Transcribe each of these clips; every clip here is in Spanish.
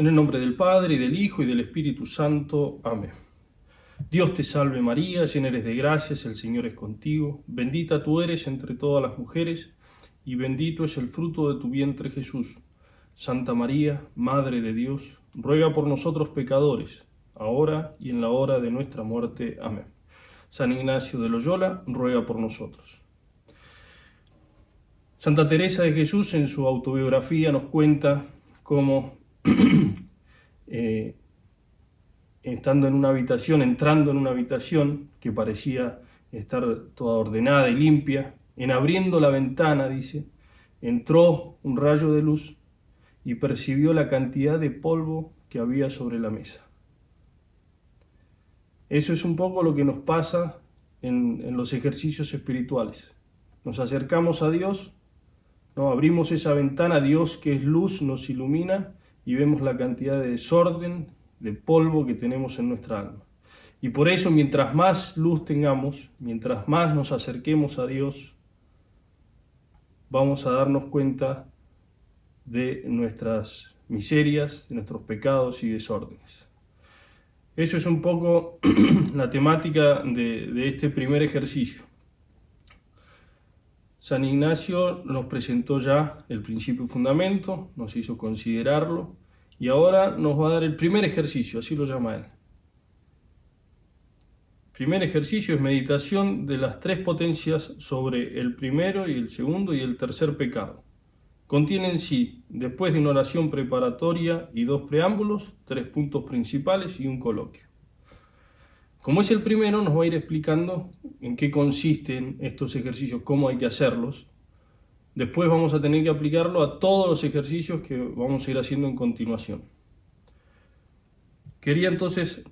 En el nombre del Padre, y del Hijo, y del Espíritu Santo. Amén. Dios te salve María, llena eres de gracias, el Señor es contigo. Bendita tú eres entre todas las mujeres, y bendito es el fruto de tu vientre Jesús. Santa María, Madre de Dios, ruega por nosotros pecadores, ahora y en la hora de nuestra muerte. Amén. San Ignacio de Loyola, ruega por nosotros. Santa Teresa de Jesús en su autobiografía nos cuenta cómo entrando en una habitación que parecía estar toda ordenada y limpia, en abriendo la ventana, dice, entró un rayo de luz y percibió la cantidad de polvo que había sobre la mesa. Eso es un poco lo que nos pasa en los ejercicios espirituales. Nos acercamos a Dios, ¿no? Abrimos esa ventana, Dios que es luz nos ilumina y vemos la cantidad de desorden, de polvo que tenemos en nuestra alma. Y por eso, mientras más luz tengamos, mientras más nos acerquemos a Dios, vamos a darnos cuenta de nuestras miserias, de nuestros pecados y desórdenes. Eso es un poco la temática de este primer ejercicio. San Ignacio nos presentó ya el principio y fundamento, nos hizo considerarlo, y ahora nos va a dar el primer ejercicio, así lo llama él. El primer ejercicio es meditación de las tres potencias sobre el primero y el segundo y el tercer pecado. Contiene en sí, después de una oración preparatoria y dos preámbulos, 3 puntos principales y un coloquio. Como es el primero, nos va a ir explicando en qué consisten estos ejercicios, cómo hay que hacerlos. Después vamos a tener que aplicarlo a todos los ejercicios que vamos a ir haciendo en continuación. Quería entonces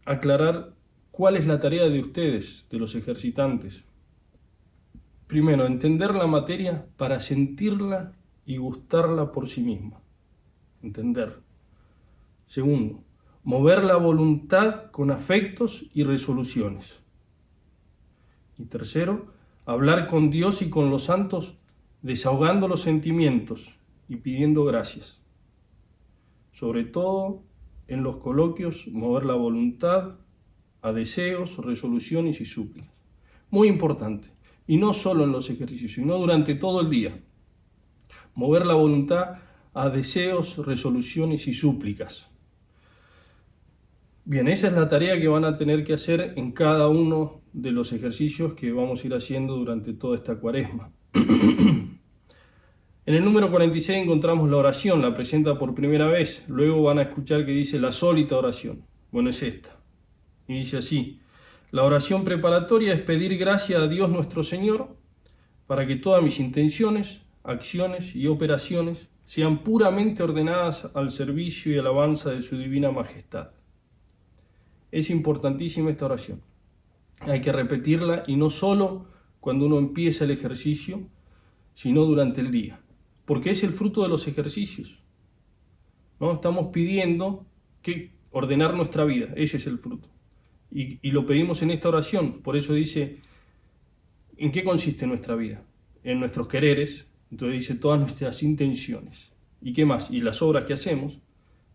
aclarar cuál es la tarea de ustedes, de los ejercitantes. Primero, entender la materia para sentirla y gustarla por sí misma. Entender. Segundo, mover la voluntad con afectos y resoluciones. Y tercero, hablar con Dios y con los santos, desahogando los sentimientos y pidiendo gracias. Sobre todo, en los coloquios, mover la voluntad a deseos, resoluciones y súplicas. Muy importante. Y no solo en los ejercicios, sino durante todo el día. Mover la voluntad a deseos, resoluciones y súplicas. Bien, esa es la tarea que van a tener que hacer en cada uno de los ejercicios que vamos a ir haciendo durante toda esta cuaresma. En el número 46 encontramos la oración, la presenta por primera vez. Luego van a escuchar que dice la sólita oración. Bueno, es esta. Y dice así: la oración preparatoria es pedir gracia a Dios nuestro Señor para que todas mis intenciones, acciones y operaciones sean puramente ordenadas al servicio y alabanza de su divina majestad. Es importantísima esta oración. Hay que repetirla y no solo cuando uno empieza el ejercicio, sino durante el día, porque es el fruto de los ejercicios, ¿no? Estamos pidiendo que ordenar nuestra vida, ese es el fruto. Y lo pedimos en esta oración, por eso dice, ¿en qué consiste nuestra vida? En nuestros quereres, entonces dice todas nuestras intenciones. ¿Y qué más? Y las obras que hacemos,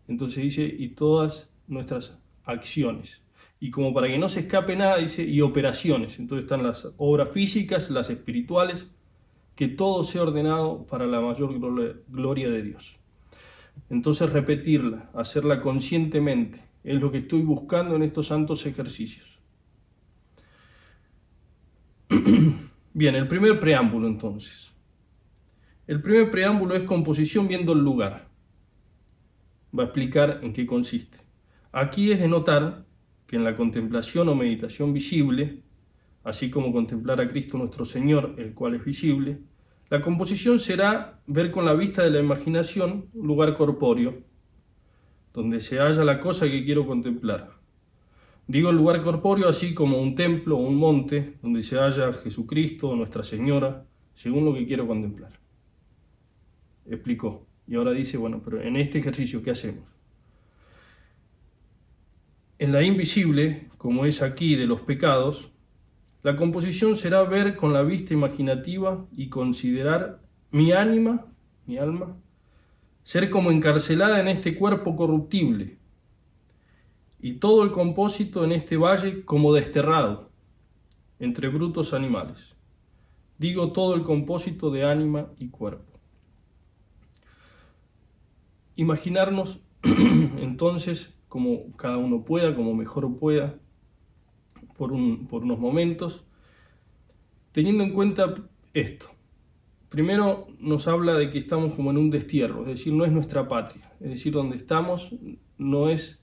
entonces dice, y todas nuestras acciones. Y como para que no se escape nada, dice, y operaciones. Entonces están las obras físicas, las espirituales, que todo sea ordenado para la mayor gloria de Dios. Entonces repetirla, hacerla conscientemente, es lo que estoy buscando en estos santos ejercicios. Bien, el primer preámbulo entonces. El primer preámbulo es composición viendo el lugar. Va a explicar en qué consiste. Aquí es de notar que en la contemplación o meditación visible, así como contemplar a Cristo nuestro Señor, el cual es visible, la composición será ver con la vista de la imaginación un lugar corpóreo, donde se halla la cosa que quiero contemplar. Digo el lugar corpóreo así como un templo o un monte, donde se halla Jesucristo o Nuestra Señora, según lo que quiero contemplar. Explicó. Y ahora dice, bueno, pero en este ejercicio, ¿qué hacemos? En la invisible, como es aquí de los pecados, la composición será ver con la vista imaginativa y considerar mi alma, ser como encarcelada en este cuerpo corruptible, y todo el compósito en este valle como desterrado, entre brutos animales. Digo todo el compósito de ánima y cuerpo. Imaginarnos entonces, como cada uno pueda, como mejor pueda, por unos momentos, teniendo en cuenta esto. Primero nos habla de que estamos como en un destierro, es decir, no es nuestra patria, es decir, donde estamos no es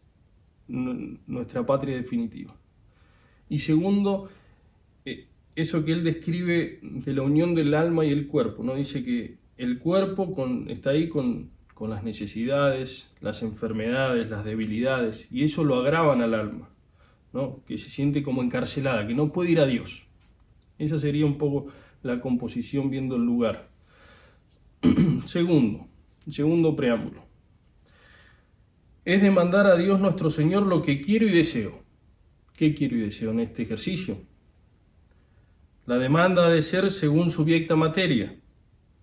nuestra patria definitiva. Y segundo, eso que él describe de la unión del alma y el cuerpo, ¿no? Dice que el cuerpo está ahí con las necesidades, las enfermedades, las debilidades, y eso lo agravan al alma, ¿no? Que se siente como encarcelada, que no puede ir a Dios. Esa sería un poco la composición viendo el lugar. Segundo preámbulo. Es demandar a Dios nuestro Señor lo que quiero y deseo. ¿Qué quiero y deseo en este ejercicio? La demanda ha de ser según subyecta materia,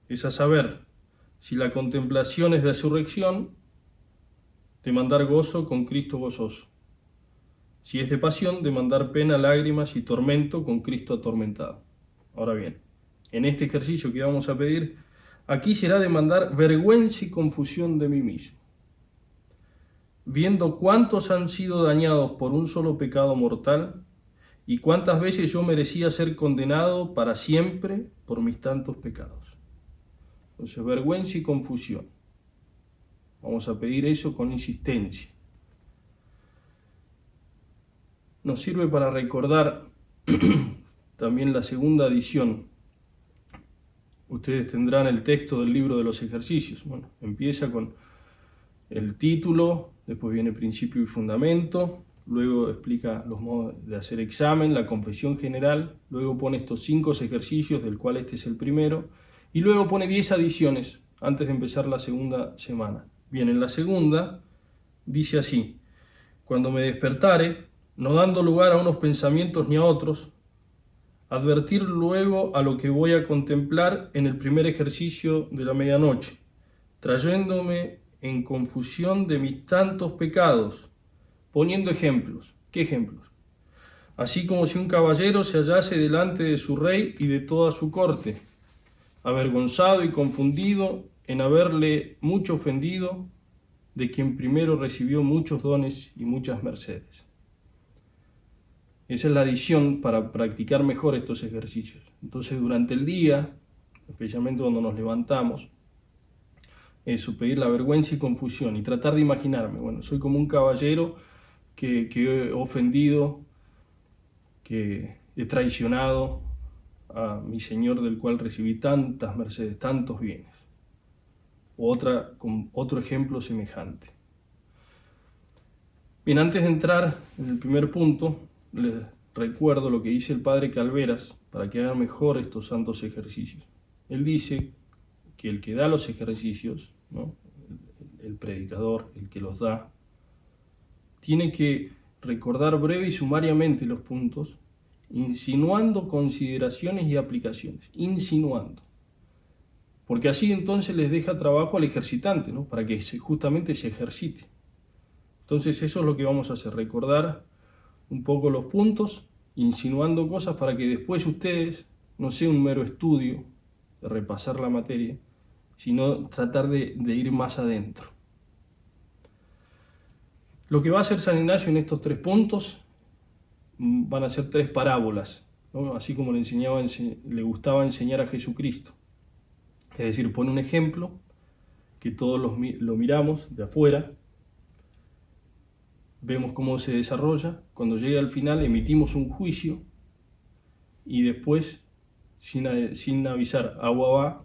es a saber, si la contemplación es de resurrección, demandar gozo con Cristo gozoso. Si es de pasión, demandar pena, lágrimas y tormento con Cristo atormentado. Ahora bien, en este ejercicio que vamos a pedir, aquí será demandar vergüenza y confusión de mí mismo, viendo cuántos han sido dañados por un solo pecado mortal y cuántas veces yo merecía ser condenado para siempre por mis tantos pecados. Entonces, vergüenza y confusión. Vamos a pedir eso con insistencia. Nos sirve para recordar también la segunda edición. Ustedes tendrán el texto del libro de los ejercicios. Bueno, empieza con el título, después viene principio y fundamento, luego explica los modos de hacer examen, la confesión general, luego pone estos 5 ejercicios, del cual este es el primero, y luego pone 10 adiciones antes de empezar la segunda semana. Bien, en la segunda dice así: cuando me despertare, no dando lugar a unos pensamientos ni a otros, advertir luego a lo que voy a contemplar en el primer ejercicio de la medianoche, trayéndome en confusión de mis tantos pecados, poniendo ejemplos. ¿Qué ejemplos? Así como si un caballero se hallase delante de su rey y de toda su corte, avergonzado y confundido en haberle mucho ofendido, de quien primero recibió muchos dones y muchas mercedes. Esa es la adición para practicar mejor estos ejercicios. Entonces, durante el día, especialmente cuando nos levantamos, eso, pedir la vergüenza y confusión y tratar de imaginarme, bueno, soy como un caballero que he ofendido, que he traicionado a mi Señor, del cual recibí tantas mercedes, tantos bienes. Otro ejemplo semejante. Bien, antes de entrar en el primer punto, les recuerdo lo que dice el padre Calveras para que hagan mejor estos santos ejercicios. Él dice que el que da los ejercicios, ¿no?, el predicador, el que los da, tiene que recordar breve y sumariamente los puntos, insinuando consideraciones y aplicaciones, insinuando. Porque así entonces les deja trabajo al ejercitante, ¿no?, para que justamente se ejercite. Entonces eso es lo que vamos a hacer, recordar un poco los puntos, insinuando cosas para que después ustedes no sea un mero estudio de repasar la materia, sino tratar de ir más adentro. Lo que va a hacer San Ignacio en estos 3 puntos van a ser 3 parábolas, ¿no?, así como le gustaba enseñar a Jesucristo. Es decir, pone un ejemplo que todos lo miramos de afuera, vemos cómo se desarrolla, cuando llega al final emitimos un juicio y después, sin avisar, agua va,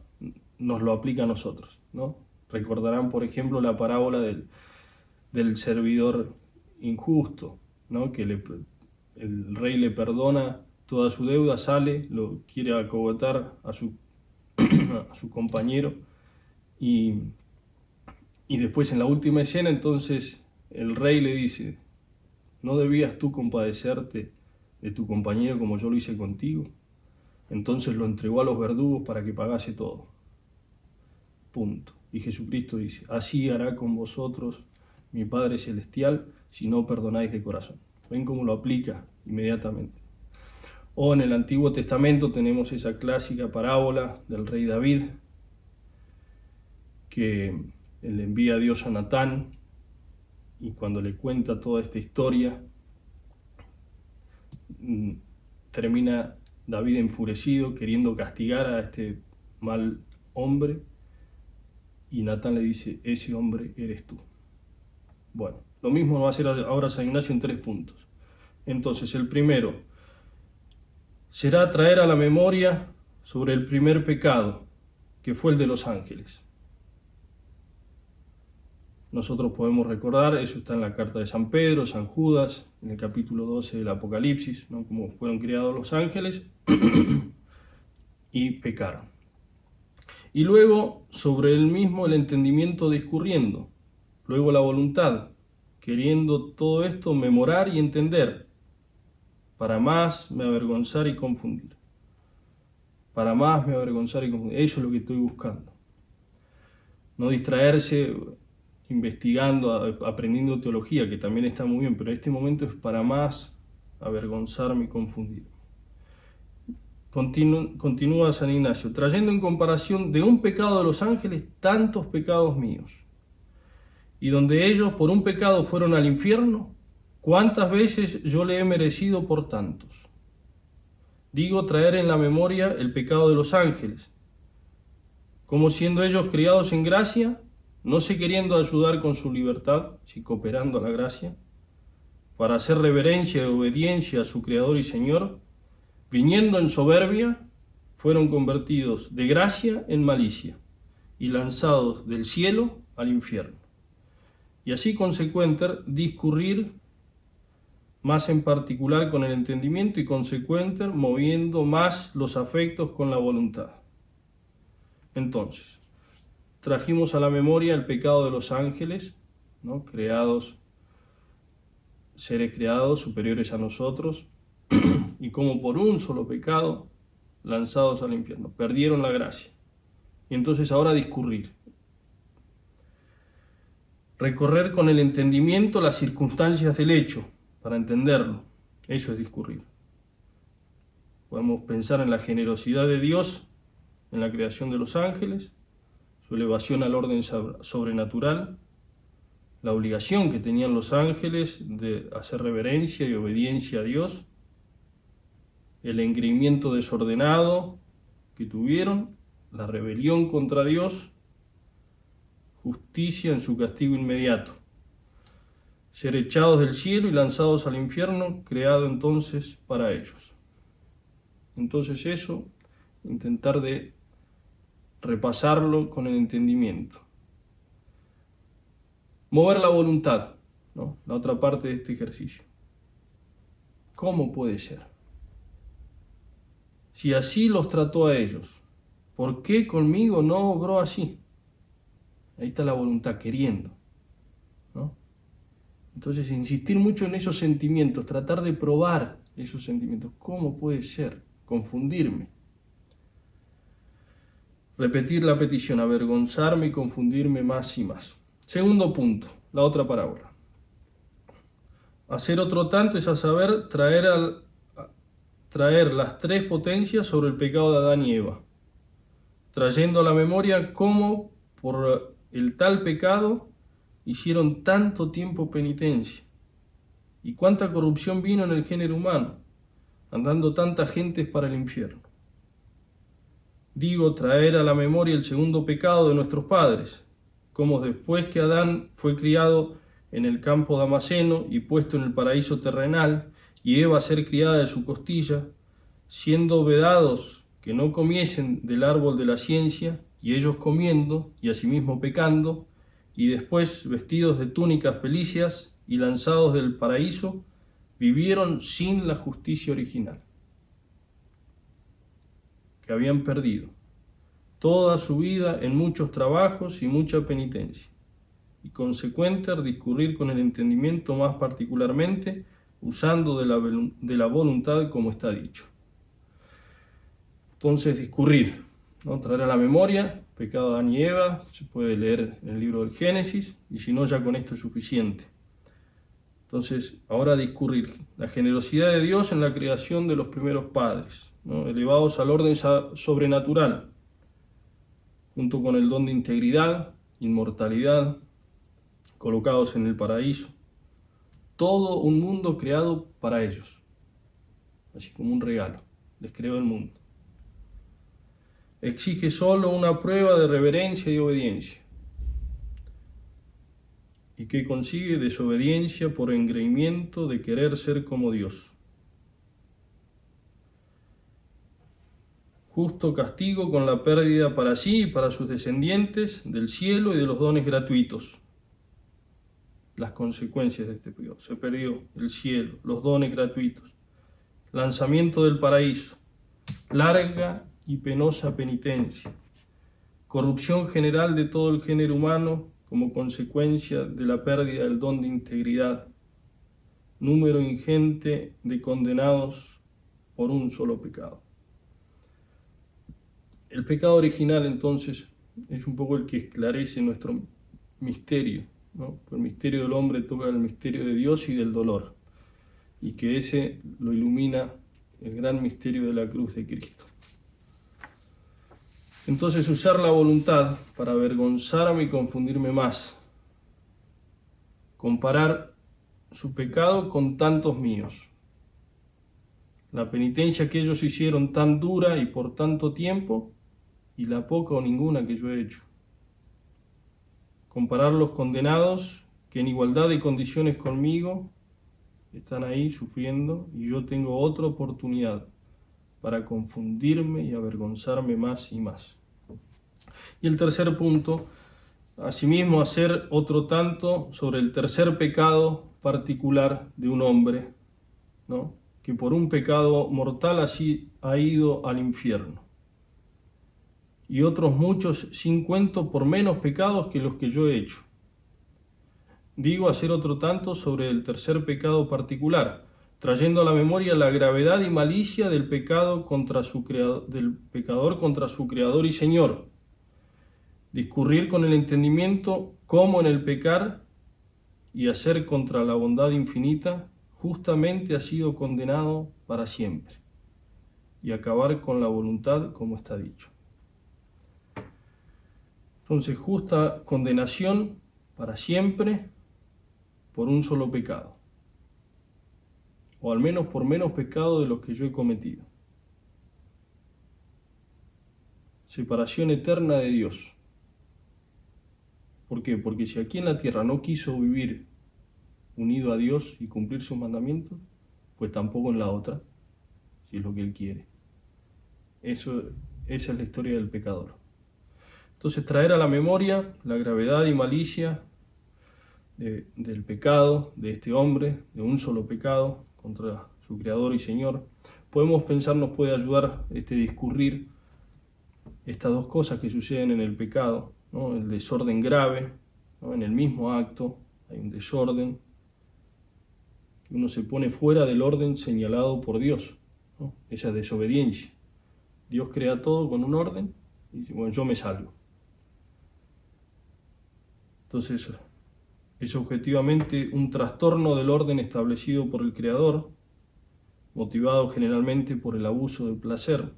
nos lo aplica a nosotros, ¿no? Recordarán, por ejemplo, la parábola del servidor injusto, ¿no?, que el rey le perdona toda su deuda, sale, lo quiere acogotar a su compañero y después en la última escena entonces el rey le dice: ¿no debías tú compadecerte de tu compañero como yo lo hice contigo? Entonces lo entregó a los verdugos para que pagase todo. punto. Y Jesucristo dice, así hará con vosotros mi Padre Celestial si no perdonáis de corazón. ¿Ven cómo lo aplica inmediatamente? O en el Antiguo Testamento tenemos esa clásica parábola del rey David, que le envía a Dios a Natán, y cuando le cuenta toda esta historia, termina David enfurecido, queriendo castigar a este mal hombre, y Natán le dice, ese hombre eres tú. Bueno, lo mismo va a hacer ahora San Ignacio en 3 puntos. Entonces, el primero será traer a la memoria sobre el primer pecado, que fue el de los ángeles. Nosotros podemos recordar, eso está en la carta de San Pedro, San Judas, en el capítulo 12 del Apocalipsis, ¿no? Cómo fueron creados los ángeles y pecaron. Y luego, sobre el mismo, el entendimiento discurriendo. Luego la voluntad, queriendo todo esto memorar y entender, para más me avergonzar y confundir. Para más me avergonzar y confundir. Eso es lo que estoy buscando. No distraerse investigando, aprendiendo teología, que también está muy bien, pero en este momento es para más avergonzarme y confundirme. Continúa San Ignacio, trayendo en comparación de un pecado de los ángeles tantos pecados míos, y donde ellos por un pecado fueron al infierno, ¿cuántas veces yo le he merecido por tantos? Digo, traer en la memoria el pecado de los ángeles, como siendo ellos criados en gracia, no se queriendo ayudar con su libertad, si cooperando a la gracia, para hacer reverencia y obediencia a su Creador y Señor, viniendo en soberbia, fueron convertidos de gracia en malicia y lanzados del cielo al infierno. Y así consecuente discurrir más en particular con el entendimiento y consecuente moviendo más los afectos con la voluntad. Entonces, trajimos a la memoria el pecado de los ángeles, ¿no? Seres creados superiores a nosotros, y como por un solo pecado, lanzados al infierno, perdieron la gracia. Y entonces ahora discurrir. Recorrer con el entendimiento las circunstancias del hecho, para entenderlo. Eso es discurrir. Podemos pensar en la generosidad de Dios, en la creación de los ángeles, su elevación al orden sobrenatural, la obligación que tenían los ángeles de hacer reverencia y obediencia a Dios, el engreimiento desordenado que tuvieron, la rebelión contra Dios, justicia en su castigo inmediato, ser echados del cielo y lanzados al infierno, creado entonces para ellos. Entonces eso, intentar de repasarlo con el entendimiento. Mover la voluntad, ¿no? La otra parte de este ejercicio. ¿Cómo puede ser? Si así los trató a ellos, ¿por qué conmigo no obró así? Ahí está la voluntad, queriendo, ¿no? Entonces, insistir mucho en esos sentimientos, tratar de probar esos sentimientos. ¿Cómo puede ser? Confundirme. Repetir la petición, avergonzarme y confundirme más y más. Segundo punto, la otra parábola. Hacer otro tanto es a saber traer las 3 potencias sobre el pecado de Adán y Eva, trayendo a la memoria cómo por el tal pecado hicieron tanto tiempo penitencia y cuánta corrupción vino en el género humano, andando tanta gente para el infierno. Digo, traer a la memoria el segundo pecado de nuestros padres, como después que Adán fue criado en el campo damasceno y puesto en el paraíso terrenal, y Eva ser criada de su costilla, siendo vedados que no comiesen del árbol de la ciencia, y ellos comiendo, y asimismo pecando, y después vestidos de túnicas pelicias y lanzados del paraíso, vivieron sin la justicia original, que habían perdido toda su vida en muchos trabajos y mucha penitencia, y consecuente discurrir con el entendimiento más particularmente, usando de la voluntad como está dicho. Entonces discurrir, ¿no? Traer a la memoria, pecado de Adán y Eva, se puede leer en el libro del Génesis, y si no, ya con esto es suficiente. Entonces, ahora discurrir la generosidad de Dios en la creación de los primeros padres, ¿no? Elevados al orden sobrenatural, junto con el don de integridad, inmortalidad, colocados en el paraíso. Todo un mundo creado para ellos, así como un regalo, les creó el mundo. Exige solo una prueba de reverencia y obediencia. ¿Y qué consigue? Desobediencia por engreimiento de querer ser como Dios. Justo castigo con la pérdida para sí y para sus descendientes del cielo y de los dones gratuitos. Las consecuencias de este pecado. Se perdió el cielo, los dones gratuitos, lanzamiento del paraíso, larga y penosa penitencia, corrupción general de todo el género humano como consecuencia de la pérdida del don de integridad, número ingente de condenados por un solo pecado. El pecado original, entonces, es un poco el que esclarece nuestro misterio, ¿no? El misterio del hombre toca el misterio de Dios y del dolor, y que ese lo ilumina el gran misterio de la cruz de Cristo. Entonces, usar la voluntad para avergonzarme y confundirme más, comparar su pecado con tantos míos, la penitencia que ellos hicieron tan dura y por tanto tiempo, y la poca o ninguna que yo he hecho. Comparar los condenados que en igualdad de condiciones conmigo están ahí sufriendo y yo tengo otra oportunidad para confundirme y avergonzarme más y más. Y el tercer punto, asimismo hacer otro tanto sobre el tercer pecado particular de un hombre, ¿no? Que por un pecado mortal así ha ido al infierno. Y otros muchos sin cuento por menos pecados que los que yo he hecho. Digo, hacer otro tanto sobre el tercer pecado particular, trayendo a la memoria la gravedad y malicia del pecado del pecador contra su Creador y Señor. Discurrir con el entendimiento cómo en el pecar y hacer contra la bondad infinita, justamente ha sido condenado para siempre, y acabar con la voluntad como está dicho. Entonces, justa condenación para siempre por un solo pecado, o al menos por menos pecado de los que yo he cometido. Separación eterna de Dios. ¿Por qué? Porque si aquí en la tierra no quiso vivir unido a Dios y cumplir sus mandamientos, pues tampoco en la otra, si es lo que Él quiere. Esa es la historia del pecador. Entonces, traer a la memoria la gravedad y malicia del pecado de este hombre, de un solo pecado contra su Creador y Señor. Podemos pensar, nos puede ayudar discurrir estas dos cosas que suceden en el pecado, ¿no? El desorden grave, ¿no? En el mismo acto hay un desorden, que uno se pone fuera del orden señalado por Dios, ¿no? Esa desobediencia. Dios crea todo con un orden y dice, bueno, yo me salgo. Entonces, es objetivamente un trastorno del orden establecido por el Creador, motivado generalmente por el abuso del placer,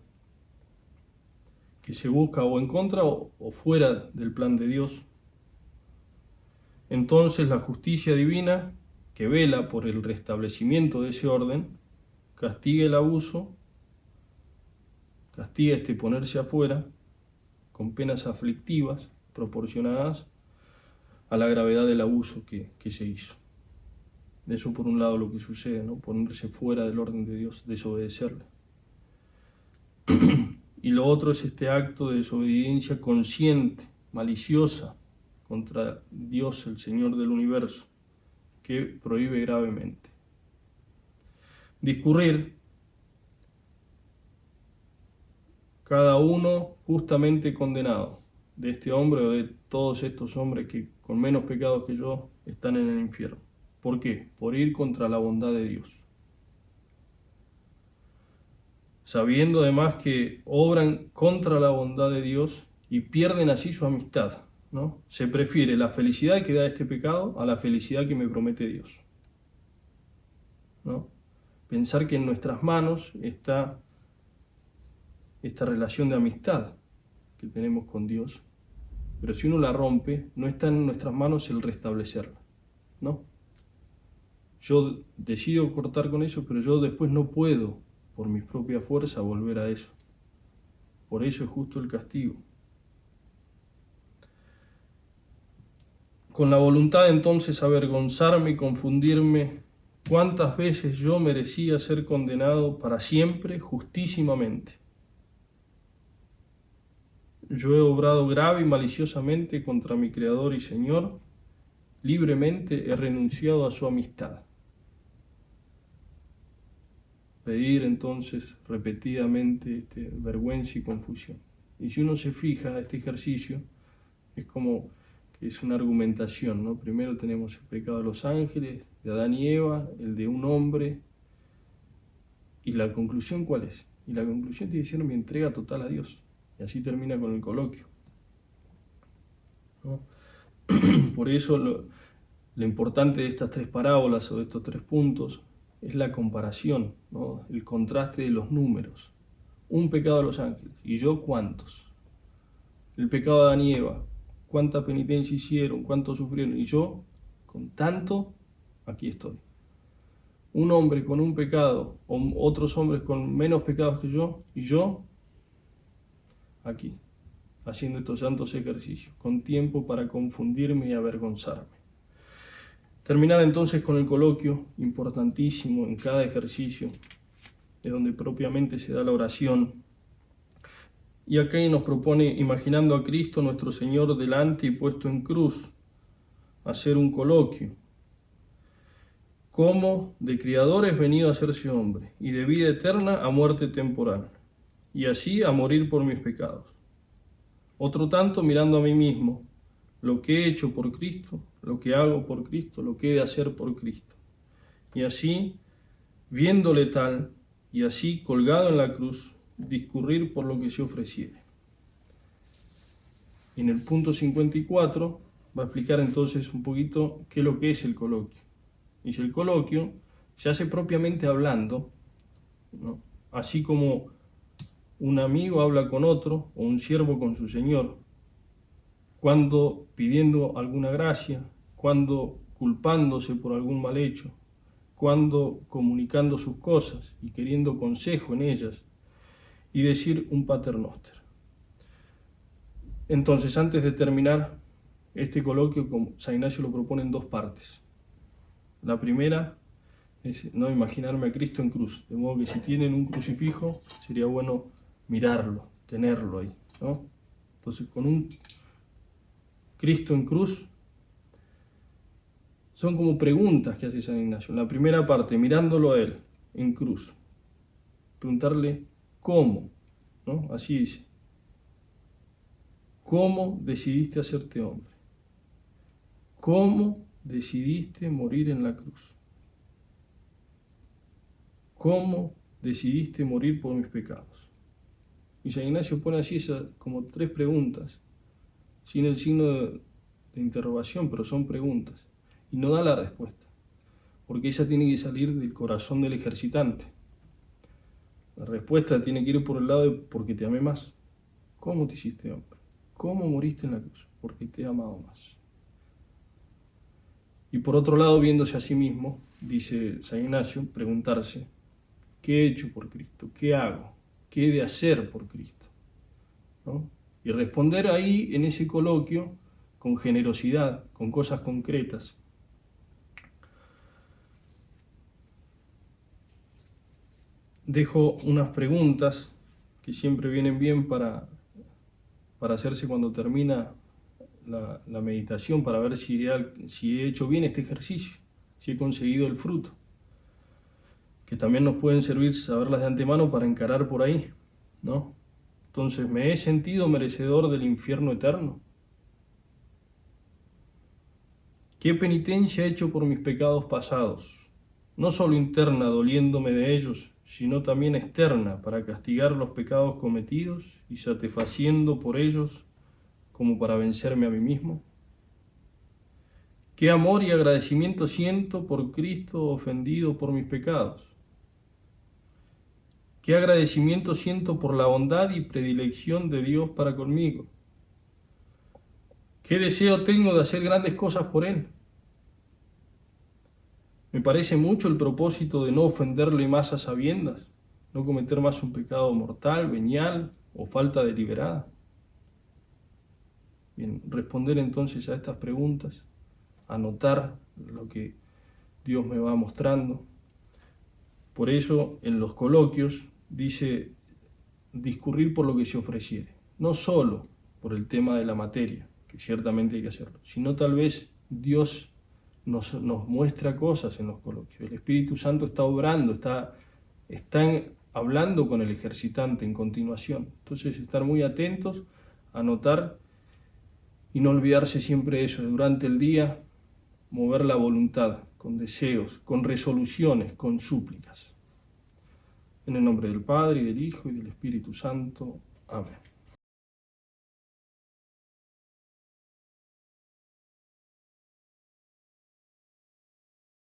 que se busca o en contra o fuera del plan de Dios. Entonces la justicia divina, que vela por el restablecimiento de ese orden, castiga el abuso, castiga ponerse afuera, con penas aflictivas proporcionadas a la gravedad del abuso que se hizo. Eso por un lado lo que sucede, ¿no? Ponerse fuera del orden de Dios, desobedecerle. Y lo otro es este acto de desobediencia consciente, maliciosa, contra Dios, el Señor del universo, que prohíbe gravemente. Discurrir, cada uno justamente condenado, de este hombre o de todos estos hombres que con menos pecados que yo están en el infierno. ¿Por qué? Por ir contra la bondad de Dios. sabiendo además que obran contra la bondad de Dios y pierden así su amistad, ¿no? Se prefiere la felicidad que da este pecado a la felicidad que me promete Dios, ¿no? Pensar que en nuestras manos está esta relación de amistad que tenemos con Dios, pero si uno la rompe, no está en nuestras manos el restablecerla, ¿no? Yo decido cortar con eso, pero yo después no puedo, por mi propia fuerza, volver a eso. Por eso es justo el castigo. Con la voluntad entonces avergonzarme y confundirme, ¿cuántas veces yo merecía ser condenado para siempre justísimamente? Yo he obrado grave y maliciosamente contra mi Creador y Señor, libremente he renunciado a su amistad. Pedir entonces repetidamente vergüenza y confusión. Y si uno se fija a este ejercicio, es como que es una argumentación, ¿no? Primero tenemos el pecado de los ángeles, de Adán y Eva, el de un hombre, y la conclusión ¿cuál es? Y la conclusión tiene que ser mi entrega total a Dios. Y así termina con el coloquio, ¿no? Por eso lo importante de estas tres parábolas o de estos tres puntos es la comparación, ¿no? El contraste de los números. Un pecado de los ángeles, ¿y yo cuántos? El pecado de Adán y Eva, ¿cuánta penitencia hicieron? ¿Cuánto sufrieron? Y yo, con tanto, aquí estoy. Un hombre con un pecado, o otros hombres con menos pecados que yo, y yo, aquí, haciendo estos santos ejercicios, con tiempo para confundirme y avergonzarme. Terminar entonces con el coloquio, importantísimo en cada ejercicio, de donde propiamente se da la oración. Y acá nos propone, imaginando a Cristo nuestro Señor delante y puesto en cruz, hacer un coloquio. Como de criador es venido a hacerse hombre, y de vida eterna a muerte temporal, y así a morir por mis pecados. Otro tanto mirando a mí mismo, lo que he hecho por Cristo, lo que hago por Cristo, lo que he de hacer por Cristo. Y así, viéndole tal, y así colgado en la cruz, discurrir por lo que se ofreciere. Y en el punto 54 va a explicar entonces un poquito qué es lo que es el coloquio. Y si el coloquio se hace propiamente hablando, ¿no? Así como un amigo habla con otro o un siervo con su señor, cuando pidiendo alguna gracia, cuando culpándose por algún mal hecho, cuando comunicando sus cosas y queriendo consejo en ellas, y decir un Pater Noster. Entonces, antes de terminar este coloquio, como San Ignacio lo propone en dos partes. La primera es no imaginarme a Cristo en cruz, de modo que si tienen un crucifijo, sería bueno mirarlo, tenerlo ahí, ¿no? Entonces, con un Cristo en cruz, son como preguntas que hace San Ignacio. En la primera parte, mirándolo a Él en cruz, preguntarle cómo, ¿no? Así dice. ¿Cómo decidiste hacerte hombre? ¿Cómo decidiste morir en la cruz? ¿Cómo decidiste morir por mis pecados? Y San Ignacio pone así como tres preguntas, sin el signo de interrogación, pero son preguntas. Y no da la respuesta, porque ella tiene que salir del corazón del ejercitante. La respuesta tiene que ir por el lado de porque te amé más. ¿Cómo te hiciste hombre? ¿Cómo moriste en la cruz? Porque te he amado más. Y por otro lado, viéndose a sí mismo, dice San Ignacio, preguntarse, ¿qué he hecho por Cristo? ¿Qué hago? ¿Qué he de hacer por Cristo? ¿No? Y responder ahí, en ese coloquio, con generosidad, con cosas concretas. Dejo unas preguntas que siempre vienen bien para hacerse cuando termina la meditación, para ver si he hecho bien este ejercicio, si he conseguido el fruto, que también nos pueden servir saberlas de antemano para encarar por ahí, ¿no? Entonces, ¿me he sentido merecedor del infierno eterno? ¿Qué penitencia he hecho por mis pecados pasados? no solo interna doliéndome de ellos, sino también externa para castigar los pecados cometidos y satisfaciendo por ellos como para vencerme a mí mismo? ¿Qué amor y agradecimiento siento por Cristo ofendido por mis pecados? ¿Qué agradecimiento siento por la bondad y predilección de Dios para conmigo? ¿Qué deseo tengo de hacer grandes cosas por Él? Me parece mucho el propósito de no ofenderle más a sabiendas, no cometer más un pecado mortal, venial o falta deliberada. Bien, responder entonces a estas preguntas, anotar lo que Dios me va mostrando. Por eso en los coloquios dice discurrir por lo que se ofreciere, no solo por el tema de la materia, que ciertamente hay que hacerlo, sino tal vez Dios nos muestra cosas en los coloquios. El Espíritu Santo está obrando, está hablando con el ejercitante en continuación. Entonces estar muy atentos, anotar y no olvidarse siempre de eso, durante el día mover la voluntad con deseos, con resoluciones, con súplicas. En el nombre del Padre, y del Hijo, y del Espíritu Santo. Amén.